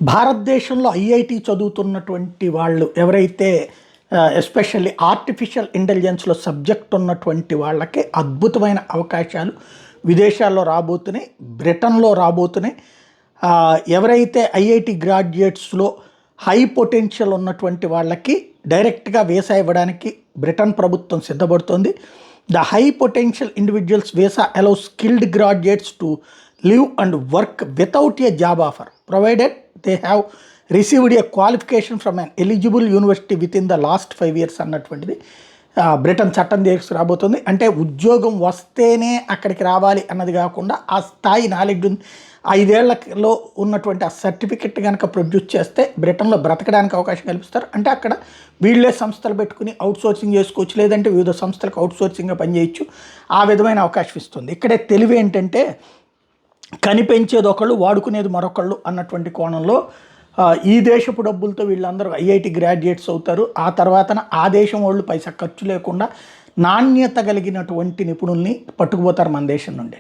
భారతదేశంలో ఐఐటి చదువుతున్నటువంటి వాళ్ళు ఎవరైతే ఎస్పెషల్లీ ఆర్టిఫిషియల్ ఇంటెలిజెన్స్లో సబ్జెక్ట్ ఉన్నటువంటి వాళ్ళకి అద్భుతమైన అవకాశాలు విదేశాల్లో రాబోతున్నాయి, బ్రిటన్లో రాబోతున్నాయి. ఎవరైతే ఐఐటి గ్రాడ్యుయేట్స్లో హై పొటెన్షియల్ ఉన్నటువంటి వాళ్ళకి డైరెక్ట్గా వీసా ఇవ్వడానికి బ్రిటన్ ప్రభుత్వం సిద్ధపడుతోంది. The high potential individuals visa allows skilled graduates to live and work without a job offer provided they have received a qualification from an eligible university within the last 5 years అన్నటువంటిది Britain చట్టం తీసుకురాబోతుంది. అంటే ఉద్యోగం వస్తేనే అక్కడికి రావాలి అన్నది కాకుండా ఆ స్థాయి నాలెడ్జ్ 5 ఏళ్లలో ఉన్నటువంటి ఆ సర్టిఫికెట్ కనుక ప్రొడ్యూస్ చేస్తే బ్రిటన్లో బ్రతకడానికి అవకాశం కల్పిస్తారు. అంటే అక్కడ వీళ్ళే సంస్థలు పెట్టుకుని అవుట్సోర్సింగ్ చేసుకోవచ్చు, లేదంటే వివిధ సంస్థలకు అవుట్సోర్సింగ్గా పనిచేయచ్చు. ఆ విధమైన అవకాశం ఇస్తుంది. ఇక్కడే తెలివి ఏంటంటే కనిపెంచేది ఒకళ్ళు, వాడుకునేది మరొకళ్ళు అన్నటువంటి కోణంలో ఈ దేశపు డబ్బులతో వీళ్ళందరూ ఐఐటి గ్రాడ్యుయేట్స్ అవుతారు. ఆ తర్వాత ఆ దేశం వాళ్ళు పైసా ఖర్చు లేకుండా నాణ్యత కలిగినటువంటి నిపుణుల్ని పట్టుకుపోతారు మన దేశం నుండి.